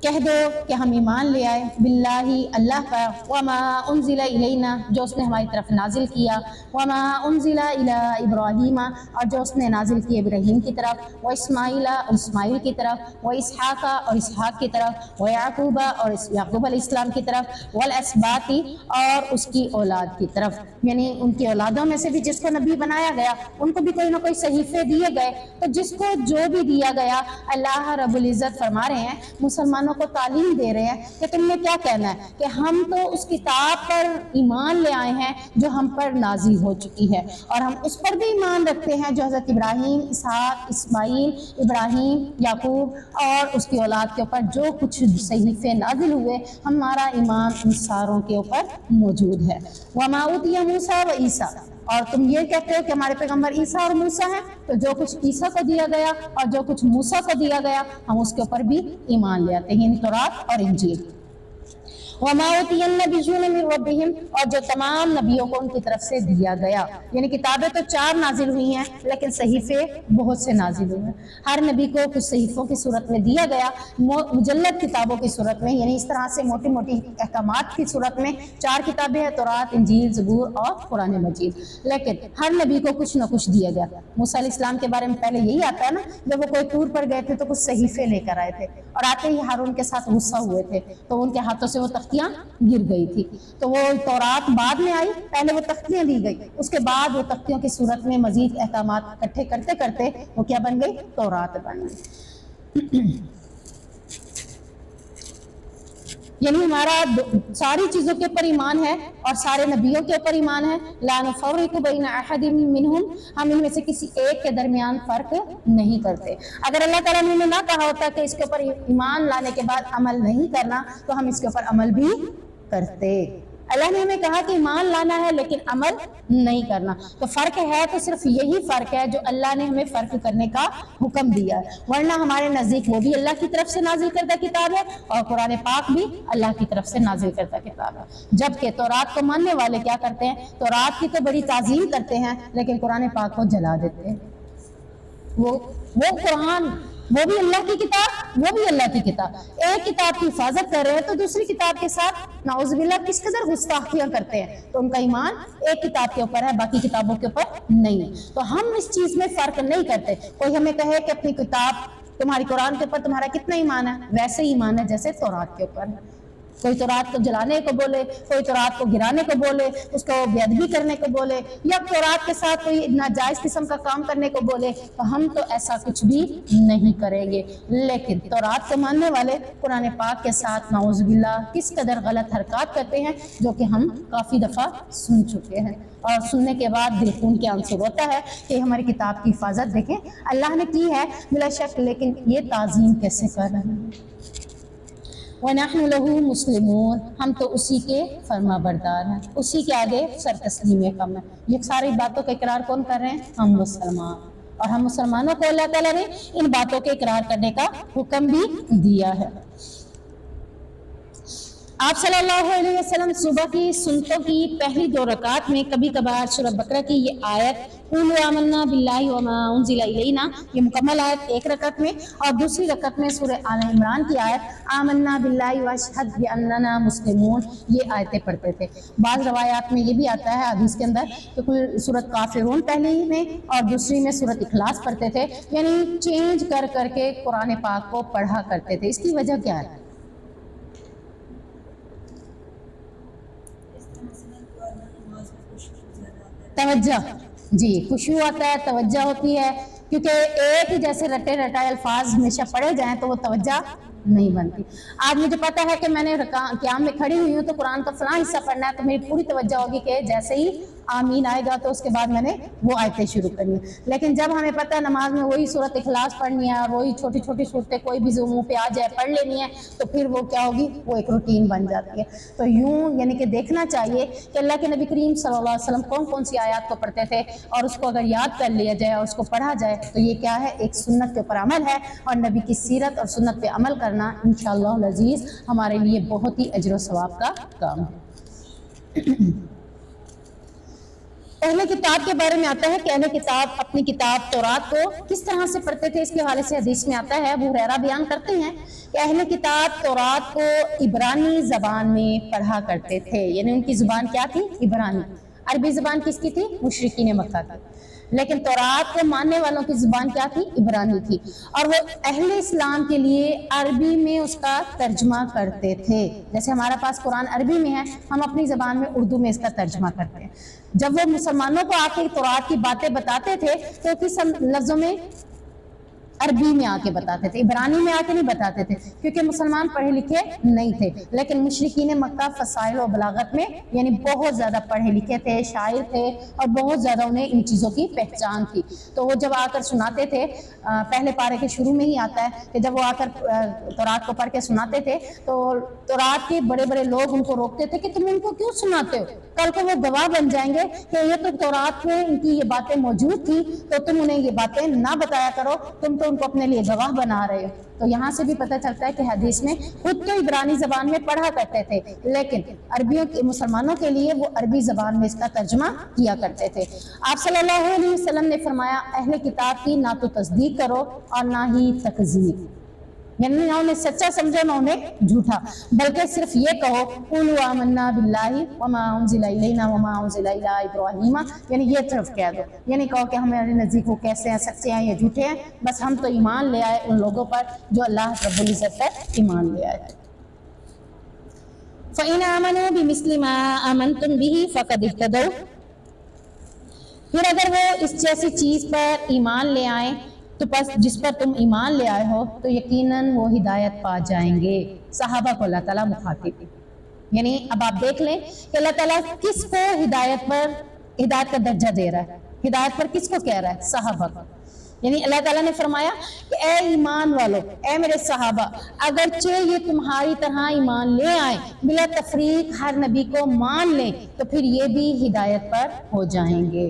کہہ دو کہ ہم ایمان لے آئے، باللہ اللہ کا، وما انزل الینا، جو اس نے ہماری طرف نازل کیا، وما انزل الی ابراہیم، اور جو اس نے نازل کیا ابراہیم کی طرف، و اسماعیل، اور اسماعیل کی طرف، و اسحاق، اور اسحاق کی طرف، و یعقوب، اور یعقوب علیہ السلام کی طرف، والاسباط، اور اس کی اولاد کی طرف، یعنی ان کی اولادوں میں سے بھی جس کو نبی بنایا گیا ان کو بھی کوئی نہ کوئی صحیفے دیے گئے۔ تو جس کو جو بھی دیا گیا، اللہ رب العزت فرما رہے ہیں مسلمانوں مسلمانوں کو تعلیم دے رہے ہیں کہ تم نے کیا کہنا ہے کہ ہم تو اس کتاب پر ایمان لے آئے ہیں جو ہم پر نازل ہو چکی ہے، اور ہم اس پر بھی ایمان رکھتے ہیں جو حضرت ابراہیم، اسحاق، اسماعیل، ابراہیم، یعقوب اور اس کی اولاد کے اوپر جو کچھ صحیفے نازل ہوئے، ہمارا ایمان ان ساروں کے اوپر موجود ہے۔ وَمَا أُوتِيَ مُوسَىٰ وَعِیسَىٰ، اور تم یہ کہتے ہو کہ ہمارے پیغمبر عیسیٰ اور موسیٰ ہیں، تو جو کچھ عیسیٰ کو دیا گیا اور جو کچھ موسیٰ کو دیا گیا ہم اس کے اوپر بھی ایمان لے آتے ہیں، تورات اور انجیل۔ وَمَا أُوتِيَ النَّبِيُّونَ مِن رَبِّهِمْ، اور جو تمام نبیوں کو ان کی طرف سے دیا گیا، یعنی کتابیں تو 4 نازل ہوئی ہیں لیکن صحیفے بہت سے نازل ہوئے ہیں۔ ہر نبی کو کچھ صحیفوں کی صورت میں دیا گیا، مجلد کتابوں کی صورت میں، یعنی اس طرح سے موٹی موٹی احکامات کی صورت میں 4 کتابیں ہیں، تورات، انجیل، زبور اور قرآن مجید، لیکن ہر نبی کو کچھ نہ کچھ دیا گیا۔ موسیٰ علیہ السلام کے بارے میں پہلے یہی آتا ہے نا، جب وہ کوئی ٹور پر گئے تھے تو کچھ صحیفے لے کر آئے تھے اور آتے ہی ہارون کے ساتھ غصہ ہوئے تھے تو ان کے ہاتھوں سے وہ تختیاں گر گئی تھی، تو وہ تورات بعد میں آئی، پہلے وہ تختیاں دی گئی، اس کے بعد وہ تختیوں کی صورت میں مزید احکامات اکٹھے کرتے کرتے وہ کیا بن گئی؟ تورات بن گئی۔ یعنی ہمارا ساری چیزوں کے اوپر ایمان ہے اور سارے نبیوں کے اوپر ایمان ہے۔ لا نفرق بین احد منہم، ہم ان میں سے کسی ایک کے درمیان فرق نہیں کرتے۔ اگر اللہ تعالیٰ نے نہ کہا ہوتا کہ اس کے اوپر ایمان لانے کے بعد عمل نہیں کرنا تو ہم اس کے اوپر عمل بھی کرتے۔ اللہ نے ہمیں کہا کہ ایمان لانا ہے لیکن عمل نہیں کرنا، تو فرق ہے تو صرف یہی فرق ہے جو اللہ نے ہمیں فرق کرنے کا حکم دیا ہے، ورنہ ہمارے نزدیک وہ بھی اللہ کی طرف سے نازل کردہ کتاب ہے اور قرآن پاک بھی اللہ کی طرف سے نازل کردہ کتاب ہے۔ جبکہ تورات کو ماننے والے کیا کرتے ہیں؟ تورات کی تو بڑی تعظیم کرتے ہیں لیکن قرآن پاک کو جلا دیتے ہیں۔ وہ قرآن، وہ بھی اللہ کی کتاب، وہ بھی اللہ کی کتاب، ایک کتاب کی حفاظت کر رہے ہیں تو دوسری کتاب کے ساتھ نعوذ باللہ کس قدر گستاخیاں کرتے ہیں، تو ان کا ایمان ایک کتاب کے اوپر ہے، باقی کتابوں کے اوپر نہیں۔ تو ہم اس چیز میں فرق نہیں کرتے۔ کوئی ہمیں کہے کہ اپنی کتاب، تمہاری قرآن کے اوپر تمہارا کتنا ایمان ہے، ویسے ہی ایمان ہے جیسے تورات کے اوپر ہے۔ کوئی تورات کو جلانے کو بولے، کوئی تورات کو گرانے کو بولے، اس کو بے ادبی کرنے کو بولے، یا تورات کے ساتھ کوئی ناجائز قسم کا کام کرنے کو بولے، تو ہم تو ایسا کچھ بھی نہیں کریں گے۔ لیکن تورات کو ماننے والے قرآن پاک کے ساتھ نعوذ باللہ کس قدر غلط حرکات کرتے ہیں جو کہ ہم کافی دفعہ سن چکے ہیں، اور سننے کے بعد دل خون کے آنسو ہوتا ہے کہ ہماری کتاب کی حفاظت دیکھیں اللہ نے کی ہے بلا شک، لیکن یہ تعظیم کیسے کر رہے ہیں۔ وَنَحْنُ لَهُ مُسْلِمُونَ، ہم تو اسی کے فرما بردار ہیں، اسی کے آگے سر تسلیم کم ہے۔ یہ ساری باتوں کا اقرار کون کر رہے ہیں؟ ہم مسلمان، اور ہم مسلمانوں کو اللہ تعالیٰ نے ان باتوں کے اقرار کرنے کا حکم بھی دیا ہے۔ آپ صلی اللہ علیہ وسلم صبح کی سنتوں کی پہلی 2 رکعات میں کبھی کبھار سورہ بقرہ کی یہ آیت قُولُوا آمَنَّا بِاللَّهِ وَمَا أُنزِلَ إِلَيْنَا، یہ مکمل آیت ایک رکعت میں، اور دوسری رکعت میں سورہ آل عمران کی آیت آمَنَّا بِاللَّهِ وَاشْهَدْ بِأَنَّنَا مُسْلِمُونَ، یہ آیتیں پڑھتے تھے۔ بعض روایات میں یہ بھی آتا ہے حدیث کے اندر کہ کوئی سورۃ کافرون پہلی میں اور دوسری میں سورۃ اخلاص پڑھتے تھے، یعنی چینج کر کر کے قرآن پاک کو پڑھا کرتے تھے۔ اس کی وجہ کیا ہے؟ توجہ، جی، خشوع آتا ہے، توجہ ہوتی ہے، کیونکہ ایک ہی جیسے رٹے رٹائے الفاظ ہمیشہ پڑھے جائیں تو وہ توجہ نہیں بنتی۔ آج مجھے پتا ہے کہ میں نے قیام میں کھڑی ہوئی ہوں تو قرآن کا فلاں حصہ پڑھنا ہے، تو میری پوری توجہ ہوگی کہ جیسے ہی آمین آئے گا تو اس کے بعد میں نے وہ آیتیں شروع کرنی ہیں۔ لیکن جب ہمیں پتہ ہے نماز میں وہی سورۃ اخلاص پڑھنی ہے اور وہی چھوٹی چھوٹی صورتیں کوئی بھی منہ پہ آ جائے پڑھ لینی ہے، تو پھر وہ کیا ہوگی؟ وہ ایک روٹین بن جاتی ہے۔ تو یوں یعنی کہ دیکھنا چاہیے کہ اللہ کے نبی کریم صلی اللہ علیہ وسلم کون کون سی آیات کو پڑھتے تھے، اور اس کو اگر یاد کر لیا جائے اور اس کو پڑھا جائے تو یہ کیا ہے؟ ایک سنت کے اوپر عمل ہے، اور نبی کی سیرت اور سنت پہ عمل کرنا انشاءاللہ العزیز ہمارے لیے بہت ہی اجر و ثواب کا کام ہے۔ اہل کتاب کے بارے میں آتا ہے کہ اہل کتاب اپنی کتاب تورات کو کس طرح سے پڑھتے تھے، اس کے حوالے سے حدیث میں آتا ہے، ابو ہریرہ بیان کرتے ہیں کہ اہل کتاب تورات کو عبرانی زبان میں پڑھا کرتے تھے، یعنی ان کی زبان کیا تھی؟ عبرانی۔ عربی زبان کس کی تھی؟ مشرکین مکہ کی۔ لیکن تورات کو ماننے والوں کی زبان کیا تھی؟ عبرانی تھی، اور وہ اہل اسلام کے لیے عربی میں اس کا ترجمہ کرتے تھے۔ جیسے ہمارا پاس قرآن عربی میں ہے، ہم اپنی زبان میں اردو میں اس کا ترجمہ کرتے ہیں۔ جب وہ مسلمانوں کو آ کے تورات کی باتیں بتاتے تھے تو کس لفظوں میں؟ عربی میں آ کے بتاتے تھے، عبرانی میں آ کے نہیں بتاتے تھے، کیونکہ مسلمان پڑھے لکھے نہیں تھے، لیکن مشرکین مکہ فصائل و بلاغت میں یعنی بہت زیادہ پڑھے لکھے تھے، شاعر تھے، اور بہت زیادہ انہیں ان چیزوں کی پہچان تھی۔ تو وہ جب آ کر سناتے تھے، پہلے پارے کے شروع میں ہی آتا ہے کہ جب وہ آ کر تورات کو پڑھ کے سناتے تھے تو تورات کے بڑے بڑے لوگ ان کو روکتے تھے کہ تم ان کو کیوں سناتے ہو، کل کو وہ گواہ بن جائیں گے کہ یہ تو تورات میں ان کی یہ باتیں موجود تھی، تو تم انہیں یہ باتیں نہ بتایا کرو، تم تو ان کو اپنے لیے گواہ بنا رہے ہو۔ تو یہاں سے بھی پتہ چلتا ہے کہ حدیث میں خود تو عبرانی زبان میں پڑھا کرتے تھے، لیکن عربیوں کے مسلمانوں کے لیے وہ عربی زبان میں اس کا ترجمہ کیا کرتے تھے۔ آپ صلی اللہ علیہ وسلم نے فرمایا اہل کتاب کی نہ تو تصدیق کرو اور نہ ہی تکذیب، یعنی نہ انہیں سچا سمجھو نہ انہیں جھوٹا، بلکہ صرف یہ کہو قولوا آمنا باللہ وما انزل الینا وما انزل الی ابراہیم، یعنی یہ طرف کہہ دو، یعنی کہو کہ ہمارے نزدیک وہ کیسے ہیں، سچے ہیں یا جھوٹے ہیں، بس ہم تو ایمان لے آئے ان لوگوں پر جو اللہ رب العزت پر ایمان لے آئے۔ فَإِنْ آمَنُوا بِمِثْلِ مَا آمَنْتُمْ بِهِ فَقَدِ اهْتَدَوْا، پھر اگر وہ اس جیسی چیز پر ایمان لے آئیں تو پس جس پر تم ایمان لے آئے ہو تو یقیناً وہ ہدایت پا جائیں گے۔ صحابہ کو اللہ تعالیٰ مخاطب، یعنی اب آپ دیکھ لیں کہ اللہ تعالیٰ کس کو ہدایت کا درجہ دے رہا ہے، ہدایت پر کس کو کہہ رہا ہے؟ صحابہ کو۔ یعنی اللہ تعالیٰ نے فرمایا کہ اے ایمان والو، اے میرے صحابہ، اگرچہ یہ تمہاری طرح ایمان لے آئیں، بلا تفریق ہر نبی کو مان لیں، تو پھر یہ بھی ہدایت پر ہو جائیں گے۔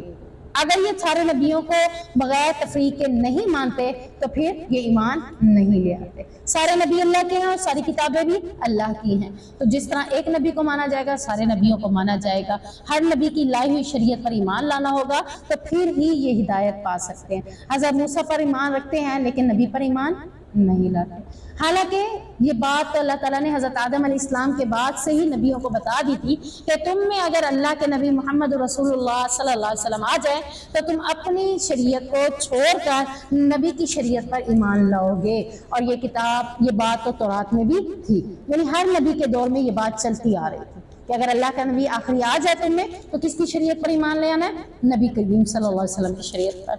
اگر یہ سارے نبیوں کو بغیر تفریق کے نہیں مانتے تو پھر یہ ایمان نہیں لے آتے۔ سارے نبی اللہ کے ہیں اور ساری کتابیں بھی اللہ کی ہیں، تو جس طرح ایک نبی کو مانا جائے گا سارے نبیوں کو مانا جائے گا، ہر نبی کی لائی ہوئی شریعت پر ایمان لانا ہوگا تو پھر ہی یہ ہدایت پا سکتے ہیں۔ حضرت موسیٰ پر ایمان رکھتے ہیں لیکن نبی پر ایمان نہیں لاتے، حالانکہ یہ بات اللہ تعالیٰ نے حضرت آدم علیہ السلام کے بعد سے ہی نبیوں کو بتا دی تھی کہ تم میں اگر اللہ کے نبی محمد رسول اللہ صلی اللہ علیہ وسلم آ جائے تو تم اپنی شریعت کو چھوڑ کر نبی کی شریعت پر ایمان لاؤ گے، اور یہ کتاب، یہ بات تو تورات میں بھی تھی، یعنی ہر نبی کے دور میں یہ بات چلتی آ رہی تھی کہ اگر اللہ کا نبی آخری آ جائے تم میں تو کس کی شریعت پر ایمان لے آنا ہے؟ نبی کریم صلی اللہ علیہ وسلم کی شریعت پر۔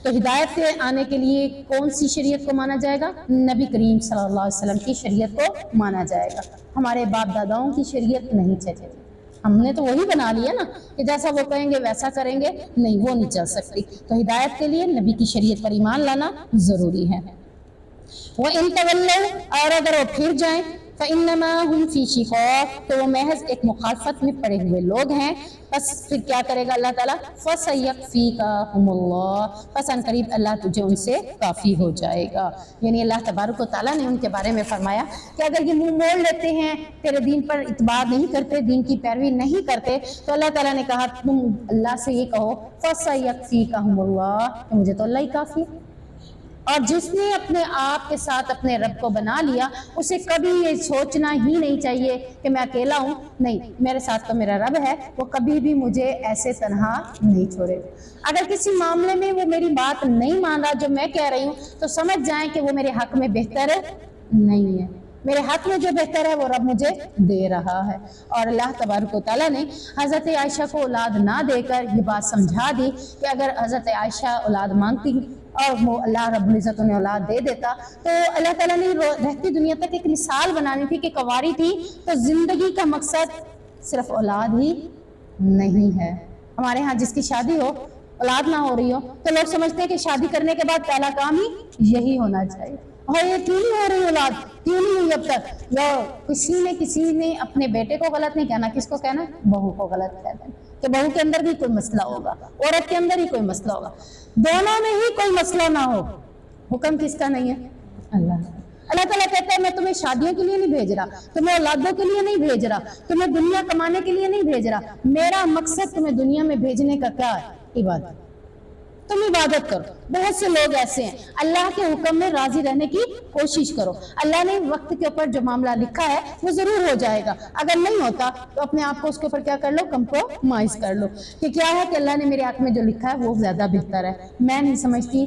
تو ہدایت کے آنے کے لیے کون سی شریعت کو مانا جائے گا؟ نبی کریم صلی اللہ علیہ وسلم کی شریعت کو مانا جائے گا، ہمارے باپ داداؤں کی شریعت نہیں چلے گی، ہم نے تو وہی بنا لیا نا کہ جیسا وہ کہیں گے ویسا کریں گے، نہیں وہ نہیں چل سکتی۔ تو ہدایت کے لیے نبی کی شریعت پر ایمان لانا ضروری ہے۔ وَإِن تَوَلَّوْا، اور اگر وہ پھر جائیں، فَإِنَّمَا هُمْ فِي شِقَاقٍ، تو وہ محض ایک مخالفت میں پڑے ہوئے لوگ ہیں، بس پھر کیا کرے گا اللہ تعالیٰ؟ فَسَيَكْفِيكَهُمُ اللَّهُ، پس ان قریب اللہ تجھے ان سے کافی ہو جائے گا۔ یعنی اللہ تبارک و تعالیٰ نے ان کے بارے میں فرمایا کہ اگر یہ منہ موڑ لیتے ہیں، تیرے دین پر اعتبار نہیں کرتے، دین کی پیروی نہیں کرتے، تو اللہ تعالیٰ نے کہا تم اللہ سے یہ کہو فَسَيَكْفِيكَهُمُ اللَّهُ، کہ مجھے تو اللہ ہی کافی ہے۔ اور جس نے اپنے آپ کے ساتھ اپنے رب کو بنا لیا، اسے کبھی یہ سوچنا ہی نہیں چاہیے کہ میں اکیلا ہوں، نہیں، میرے ساتھ تو میرا رب ہے، وہ کبھی بھی مجھے ایسے تنہا نہیں چھوڑے۔ اگر کسی معاملے میں وہ میری بات نہیں مان رہا جو میں کہہ رہی ہوں، تو سمجھ جائیں کہ وہ میرے حق میں بہتر نہیں ہے، میرے حق میں جو بہتر ہے وہ رب مجھے دے رہا ہے۔ اور اللہ تبارک و تعالیٰ نے حضرت عائشہ کو اولاد نہ دے کر یہ بات سمجھا دی کہ اگر حضرت عائشہ اولاد مانگتی اور وہ اللہ رب العزت انہیں اولاد دے دیتا تو اللہ تعالیٰ نے رہتی دنیا تک ایک مثال بنانی تھی کہ کنواری تھی تو زندگی کا مقصد صرف اولاد ہی نہیں ہے۔ ہمارے ہاں جس کی شادی ہو، اولاد نہ ہو رہی ہو، تو لوگ سمجھتے ہیں کہ شادی کرنے کے بعد پہلا کام ہی یہی ہونا چاہیے، اور یہ کیوں نہیں ہو رہی اولاد، کیوں نہیں ہوئی اب تک؟ یا کسی نے اپنے بیٹے کو غلط نہیں کہنا، کس کو کہنا؟ بہو کو غلط کہنا کہ بہو کے اندر بھی کوئی مسئلہ ہوگا، عورت کے اندر ہی کوئی مسئلہ ہوگا، دونوں میں ہی کوئی مسئلہ نہ ہو۔ حکم کس کا نہیں ہے؟ اللہ تعالیٰ کہتا ہے میں تمہیں شادیوں کے لیے نہیں بھیج رہا، تمہیں اولادوں کے لیے نہیں بھیج رہا، تمہیں دنیا کمانے کے لیے نہیں بھیج رہا، میرا مقصد تمہیں دنیا میں بھیجنے کا کیا ہے؟ عبادت۔ تم عبادت کرو۔ بہت سے لوگ ایسے ہیں، اللہ کے حکم میں راضی رہنے کی کوشش کرو، اللہ نے وقت کے اوپر جو معاملہ لکھا ہے وہ ضرور ہو جائے گا، اگر نہیں ہوتا تو اپنے آپ کو اس کے اوپر کیا کر لو؟ کمپرومائز کر لو کہ کیا ہے کہ اللہ نے میرے حق میں جو لکھا ہے وہ زیادہ بہتر ہے۔ میں نہیں سمجھتی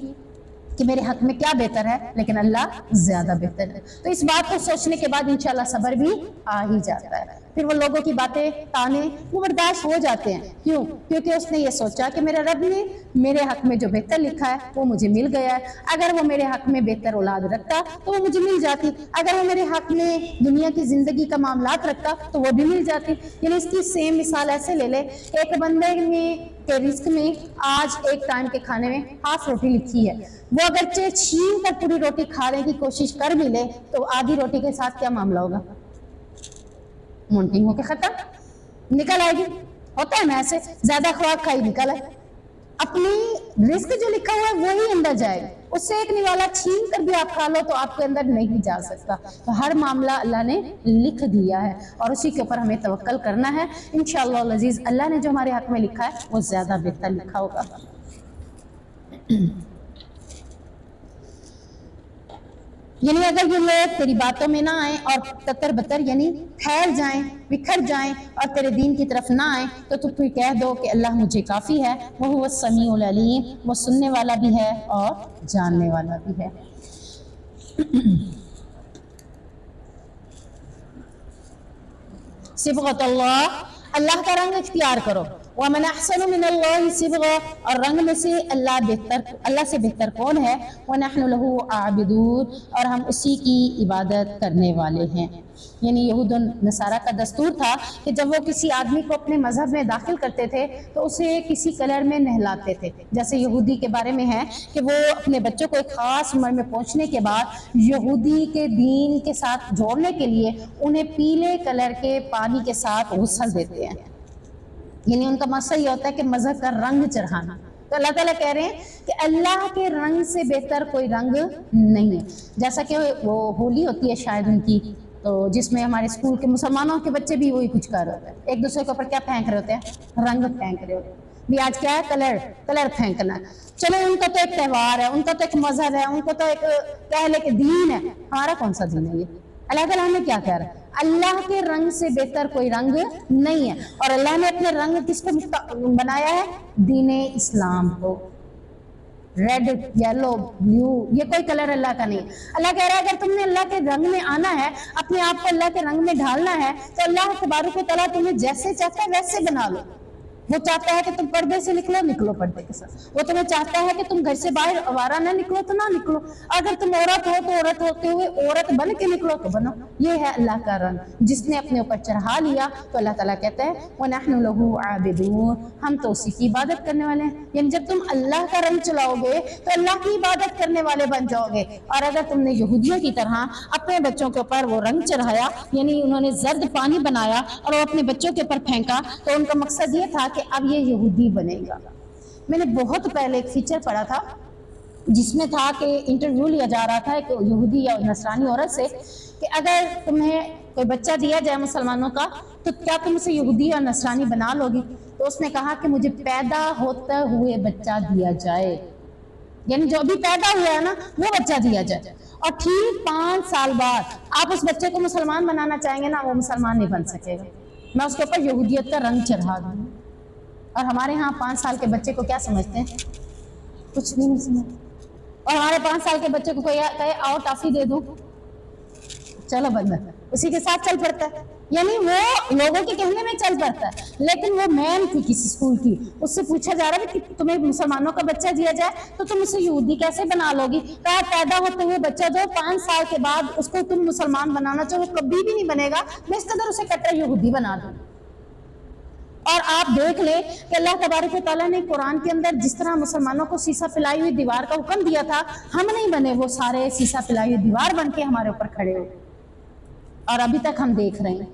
کہ میرے حق میں کیا بہتر ہے، لیکن اللہ زیادہ بہتر ہے۔ تو اس بات کو سوچنے کے بعد انشاءاللہ صبر بھی آ ہی جاتا ہے، پھر وہ لوگوں کی باتیں تانے وہ برداشت ہو جاتے ہیں۔ کیوں؟ کیونکہ اس نے یہ سوچا کہ میرے رب نے میرے حق میں جو بہتر لکھا ہے وہ مجھے مل گیا ہے، اگر وہ میرے حق میں بہتر اولاد رکھتا تو وہ مجھے مل جاتی، اگر وہ میرے حق میں دنیا کی زندگی کا معاملات رکھتا تو وہ بھی مل جاتی۔ یعنی اس کی سیم مثال ایسے لے لے، ایک بندے کے رزق میں آج ایک ٹائم کے کھانے میں ہاف روٹی لکھی ہے، وہ اگرچہ چھین کر پوری روٹی کھانے کی کوشش کر بھی لے تو آدھی روٹی کے ساتھ کیا معاملہ ہوگا؟ مونٹنگ ہو کے ختم نکل آئے گی، ہوتا ہے نا ایسے، زیادہ خوراک کھائی نکل آئے، اپنی رزق جو لکھا ہوا ہے وہی اندر جائے گا، اس سے ایک نوالا چھین کر بھی آپ کھا لو تو آپ کے اندر نہیں جا سکتا۔ تو ہر معاملہ اللہ نے لکھ دیا ہے اور اسی کے اوپر ہمیں توکل کرنا ہے۔ انشاءاللہ العزیز اللہ نے جو ہمارے حق میں لکھا ہے وہ زیادہ بہتر لکھا ہوگا۔ یعنی اگر یہ لوگ تیری باتوں میں نہ آئیں اور تتر بتر یعنی پھیل جائیں، بکھر جائیں اور تیرے دین کی طرف نہ آئیں تو پھر کہہ دو کہ اللہ مجھے کافی ہے، وہ السمیع العلیم، وہ سننے والا بھی ہے اور جاننے والا بھی ہے۔ صبغۃ اللہ، اللہ کا رنگ اختیار کرو۔ وَمَنْ أَحْسَنُ مِنَ اللَّهِ صِبْغَةً، اور رنگ میں سے اللہ سے بہتر کون ہے؟ وَنَحْنُ لَهُ عَابِدُونَ، اور ہم اسی کی عبادت کرنے والے ہیں۔ یعنی یہود و نصارہ کا دستور تھا کہ جب وہ کسی آدمی کو اپنے مذہب میں داخل کرتے تھے تو اسے کسی کلر میں نہلاتے تھے۔ جیسے یہودی کے بارے میں ہے کہ وہ اپنے بچوں کو ایک خاص عمر میں پہنچنے کے بعد یہودی کے دین کے ساتھ جوڑنے کے لیے انہیں پیلے کلر کے پانی کے ساتھ غسل دیتے ہیں۔ یعنی ان کا مقصد یہ ہوتا ہے کہ مذہب کا رنگ چڑھانا۔ تو اللہ تعالیٰ کہہ رہے ہیں کہ اللہ کے رنگ سے بہتر کوئی رنگ نہیں ہے۔ جیسا کہ وہ ہولی ہوتی ہے شاید ان کی، تو جس میں ہمارے اسکول کے مسلمانوں کے بچے بھی وہی کچھ کر رہے ہوتے ہیں، ایک دوسرے کے اوپر کیا پھینک رہے ہوتے ہیں؟ رنگ پھینک رہے ہوتے ہیں۔ بھی آج کیا ہے؟ کلر پھینکنا ہے۔ چلو ان کا تو ایک تہوار ہے، ان کا تو ایک مذہب ہے، ان کا تو ایک کہہ لے کہ دین ہے، ہمارا کون سا دین ہے یہ؟ اللہ تعالیٰ ہمیں کیا کہہ رہا ہے؟ اللہ کے رنگ سے بہتر کوئی رنگ نہیں ہے، اور اللہ نے اپنے رنگ کس کو بنایا ہے؟ دین اسلام کو۔ ریڈ، یلو، بلیو، یہ کوئی کلر اللہ کا نہیں۔ اللہ کہہ رہا ہے اگر تم نے اللہ کے رنگ میں آنا ہے، اپنے آپ کو اللہ کے رنگ میں ڈھالنا ہے، تو اللہ تبارک و تعالیٰ تمہیں جیسے چاہتا ہے ویسے بنا لو۔ وہ چاہتا ہے کہ تم پردے سے نکلو پردے کے ساتھ۔ وہ تمہیں چاہتا ہے کہ تم گھر سے باہر آوارہ نہ نکلو تو نہ نکلو، اگر تم عورت ہو تو عورت ہوتے ہوئے عورت بن کے نکلو تو بنو۔ یہ ہے اللہ کا رنگ جس نے اپنے اوپر چڑھا لیا۔ تو اللہ تعالیٰ کہتا ہے وَنَحْنُ لَهُ عَابِدُونَ، ہم تو اسی کی عبادت کرنے والے ہیں۔ یعنی جب تم اللہ کا رنگ چلاؤ گے تو اللہ کی عبادت کرنے والے بن جاؤ گے، اور اگر تم نے یہودیوں کی طرح اپنے بچوں کے اوپر وہ رنگ چڑھایا، یعنی انہوں نے زرد پانی بنایا اور وہ اپنے بچوں کے اوپر پھینکا، تو ان کا مقصد یہ تھا کہ اب یہ یہودی بنے گا۔ میں نے بہت پہلے ایک فیچر پڑھا تھا جس میں تھا کہ انٹرویو لیا جا رہا تھا ایک یہودی یا نصرانی عورت سے کہ اگر تمہیں کوئی بچہ دیا جائے مسلمانوں کا تو کیا تم اسے یہودی یا نصرانی بنا لو گی؟ تو اس نے کہا کہ مجھے پیدا ہوتے ہوئے بچہ دیا جائے، یعنی جو ابھی پیدا ہوا ہے نا وہ بچہ دیا جائے، اور ٹھیک 5 سال بعد آپ اس بچے کو مسلمان بنانا چاہیں گے نا، وہ مسلمان نہیں بن سکے گا، میں اس کے اوپر یہودیت کا رنگ چڑھا دوں۔ اور ہمارے ہاں 5 سال کے بچے کو کیا سمجھتے ہیں؟ کچھ بھی نہیں سمجھتے۔ اور ہمارے 5 سال کے بچے کو کوئی کہے آؤ ٹافی دے دوں، چلو بندہ اسی کے ساتھ چل پڑتا ہے، یعنی وہ لوگوں کے کہنے میں چل پڑتا ہے۔ لیکن وہ میم تھی کسی اسکول کی، اس سے پوچھا جا رہا ہے کہ تمہیں مسلمانوں کا بچہ دیا جائے تو تم اسے یہودی کیسے بنا لو گی؟ کہا پیدا ہوتے ہوئے بچہ دو، 5 سال کے بعد اس کو تم مسلمان بنانا چاہو وہ کبھی بھی نہیں بنے گا، میں اس قدر اسے کٹر یہودی بنا دوں۔ اور آپ دیکھ لیں کہ اللہ تبارک و تعالیٰ نے قرآن کے اندر جس طرح مسلمانوں کو سیسا پلائی ہوئی دیوار کا حکم دیا تھا، ہم نہیں بنے وہ سارے سیسا پلائی ہوئی دیوار بن کے ہمارے اوپر کھڑے ہو، اور ابھی تک ہم دیکھ رہے ہیں،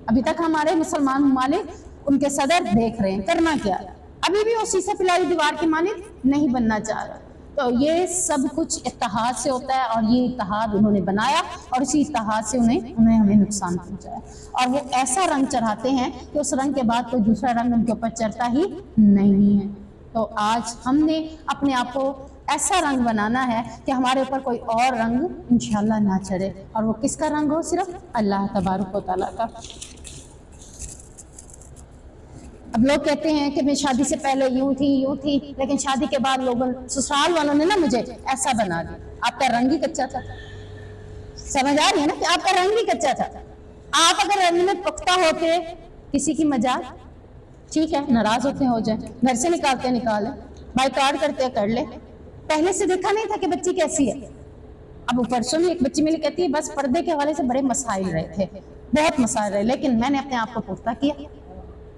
ابھی تک ہمارے مسلمان ممالک ان کے صدر دیکھ رہے ہیں کرنا کیا، ابھی بھی وہ سیسا پلائی ہوئی دیوار کی مانند نہیں بننا چاہ رہا۔ تو یہ سب کچھ اتحاد سے ہوتا ہے، اور یہ اتحاد انہوں نے بنایا اور اسی اتحاد سے انہیں ہمیں نقصان پہنچایا، اور وہ ایسا رنگ چڑھاتے ہیں کہ اس رنگ کے بعد کوئی دوسرا رنگ ان کے اوپر چڑھتا ہی نہیں ہے۔ تو آج ہم نے اپنے آپ کو ایسا رنگ بنانا ہے کہ ہمارے اوپر کوئی اور رنگ انشاءاللہ نہ چڑھے، اور وہ کس کا رنگ ہو؟ صرف اللہ تبارک و تعالیٰ کا۔ اب لوگ کہتے ہیں کہ میں شادی سے پہلے یوں تھی لیکن شادی کے بعد لوگوں سسرال والوں نے نا مجھے ایسا بنا دیا. آپ کا رنگ ہی کچا تھا. سمجھ آ رہی ہے نا کہ آپ کا رنگ ہی کچا تھا. آپ اگر رنگ میں پختہ ہوتے, کسی کی مجال, ٹھیک ہے ناراض ہوتے ہو جائیں, گھر سے نکالتے نکالیں, بائی کارڈ کرتے کر لے, پہلے سے دیکھا نہیں تھا کہ بچی کیسی ہے. اب پرسوں میں ایک بچی میری کہتی ہے بس پردے کے حوالے سے بڑے مسائل رہے تھے, بہت مسائل رہے, لیکن میں نے اپنے آپ کو پختہ کیا.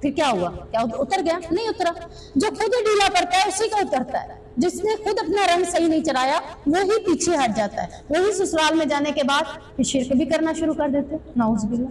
پھر کیا ہوا؟ کیا اتر گیا؟ نہیں اترا. جو خود ہی ڈھیلا پڑتا ہے اسی کا اترتا ہے. جس نے خود اپنا رنگ صحیح نہیں چلایا وہی پیچھے ہٹ جاتا ہے. وہی سسرال میں جانے کے بعد پھر شرک بھی کرنا شروع کر دیتے, نعوذ باللہ.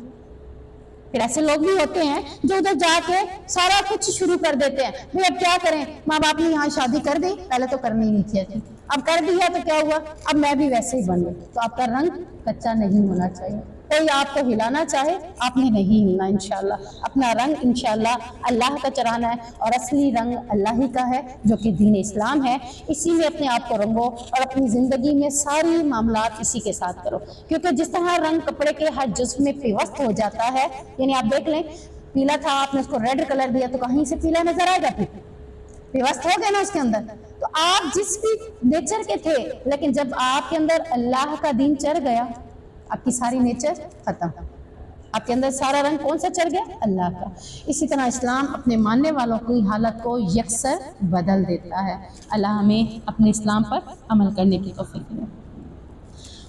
پھر ایسے لوگ بھی ہوتے ہیں جو ادھر جا کے سارا کچھ شروع کر دیتے ہیں. بھئی اب کیا کریں, ماں باپ نے یہاں شادی کر دی, پہلے تو کرنی نہیں تھی, اب کر دیا تو کیا ہوا, اب میں بھی ویسے ہی بن گئی. تو آپ کا رنگ کچا نہیں ہونا چاہیے. کوئی آپ کو ہلانا چاہے آپ نے نہیں ہلنا. انشاءاللہ اپنا رنگ انشاءاللہ اللہ کا چرانا ہے, اور اصلی رنگ اللہ ہی کا ہے جو کہ دین اسلام ہے. اسی میں اپنے آپ کو رنگو اور اپنی زندگی میں ساری معاملات اسی کے ساتھ کرو, کیونکہ جس طرح رنگ کپڑے کے ہر جزو میں پیوست ہو جاتا ہے, یعنی آپ دیکھ لیں پیلا تھا آپ نے اس کو ریڈ کلر دیا تو کہیں سے پیلا نظر آئے گا, پھر پیوست ہو گیا نا اس کے اندر. تو آپ جس بھی نیچر کے تھے, لیکن جب آپ کے اندر اللہ کا دین چڑھ گیا آپ کی ساری نیچر ختم. آپ کے اندر سارا رنگ کون سا چڑھ گیا؟ اللہ کا. اسی طرح اسلام اپنے ماننے والوں کی حالت کو یکسر بدل دیتا ہے. اللہ ہمیں اپنے اسلام پر عمل کرنے کی توفیق دے.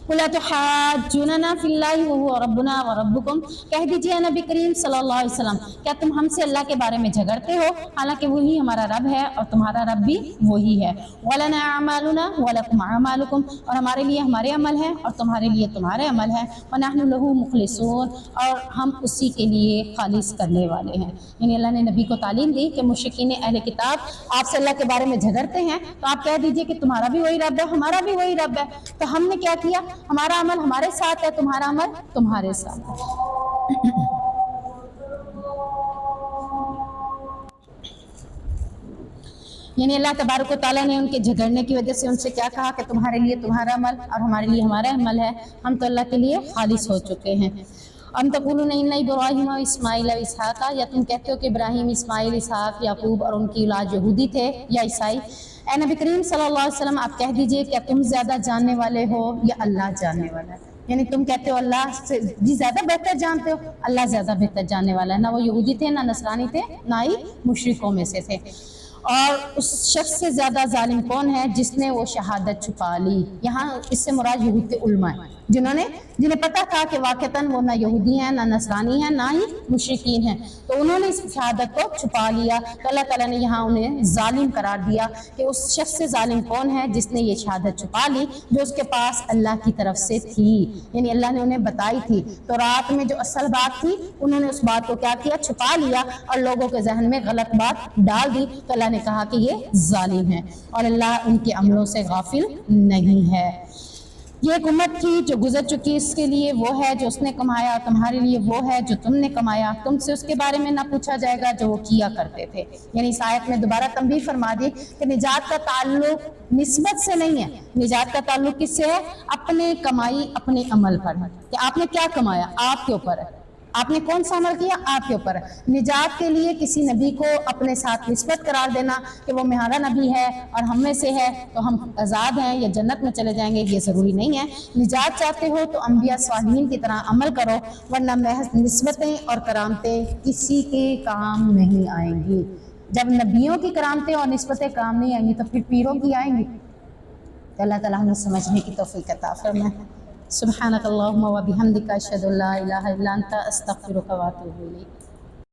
وَلَا تُحَاجُّونَنَا فِي اللَّهِ وَهُوَ رَبُّنَا وَرَبُّكُمْ, کہہ دیجئے نبی کریم صلی اللہ علیہ وسلم کیا تم ہم سے اللہ کے بارے میں جھگڑتے ہو حالانکہ وہی ہمارا رب ہے اور تمہارا رب بھی وہی ہے. وَلَنَا أَعْمَالُنَا وَلَكُمْ أَعْمَالُكُمْ, اور ہمارے لیے ہمارے عمل ہیں اور تمہارے لیے تمہارے عمل ہیں. وَنَحْنُ لَهُ مُخْلِصُونَ, اور ہم اسی کے لیے خالص کرنے والے ہیں. یعنی اللہ نے نبی کو تعلیم دی کہ مشرکین اہل کتاب آپ سے اللہ کے بارے میں جھگڑتے ہیں تو آپ کہہ دیجئے کہ تمہارا بھی وہی رب ہے ہمارا بھی وہی رب ہے. تو ہم نے کیا کیا, ہمارا عمل ہمارے ساتھ ہے, تمہارا عمل تمہارے ساتھ ہے. یعنی اللہ تبارک و تعالیٰ نے ان کے جھگڑنے کی وجہ سے ان سے کیا کہا کہ تمہارے لیے تمہارا عمل اور ہمارے لیے ہمارا عمل ہے, ہم تو اللہ کے لیے خالص ہو چکے ہیں. ام تقولون ان ابراہیم و اسماعیل و اسحاق, یا تم کہتے ہو کہ ابراہیم, اسماعیل, اسحاق, یعقوب اور ان کی اولاد یہودی تھے یا عیسائی. اے نبی کریم صلی اللہ علیہ وسلم آپ کہہ دیجئے کیا تم زیادہ جاننے والے ہو یا اللہ جاننے والا ہے. یعنی تم کہتے ہو اللہ سے جی زیادہ بہتر جانتے ہو, اللہ زیادہ بہتر جاننے والا ہے. نہ وہ یہودی تھے نہ نصرانی تھے نہ ہی مشرکوں میں سے تھے. اور اس شخص سے زیادہ ظالم کون ہے جس نے وہ شہادت چھپا لی. یہاں اس سے مراد یہود کے علماء ہیں جنہیں پتا تھا کہ واقعتاً وہ نہ یہودی ہیں نہ نصرانی ہیں نہ ہی مشرکین ہیں, تو انہوں نے اس شہادت کو چھپا لیا. تو اللہ تعالیٰ نے یہاں انہیں ظالم قرار دیا کہ اس شخص سے ظالم کون ہے جس نے یہ شہادت چھپا لی جو اس کے پاس اللہ کی طرف سے تھی. یعنی اللہ نے انہیں بتائی تھی, تو رات میں جو اصل بات تھی انہوں نے اس بات کو کیا کیا, چھپا لیا اور لوگوں کے ذہن میں غلط بات ڈال دی. تو اللہ نے کہا کہ یہ ظالم ہے اور اللہ ان کے عملوں سے غافل نہیں ہے. یہ ایک امت تھی جو گزر چکی, اس کے لیے وہ ہے جو اس نے کمایا, تمہارے لیے وہ ہے جو تم نے کمایا. تم سے اس کے بارے میں نہ پوچھا جائے گا جو وہ کیا کرتے تھے. یعنی اس آیت میں دوبارہ تنبیہ فرما دی کہ نجات کا تعلق نسبت سے نہیں ہے, نجات کا تعلق کس سے ہے, اپنے کمائی اپنے عمل پر ہے. کہ آپ نے کیا کمایا آپ کے اوپر ہے, آپ نے کون سا عمل کیا آپ کے اوپر ہے. نجات کے لیے کسی نبی کو اپنے ساتھ نسبت قرار دینا کہ وہ ہمارا نبی ہے اور ہم میں سے ہے تو ہم آزاد ہیں یا جنت میں چلے جائیں گے, یہ ضروری نہیں ہے. نجات چاہتے ہو تو انبیاء صالحین کی طرح عمل کرو, ورنہ محض نسبتیں اور کرامتیں کسی کے کام نہیں آئیں گی. جب نبیوں کی کرامتیں اور نسبتیں کام نہیں آئیں گی تو پھر پیروں کی آئیں گی. تو اللہ تعالیٰ ہمیں سمجھنے کی توفیق عطا فرمائے. سبحانک اللہم و بحمدک اشہد ان لا الہ الا انت استغفرک و اتوب الیک.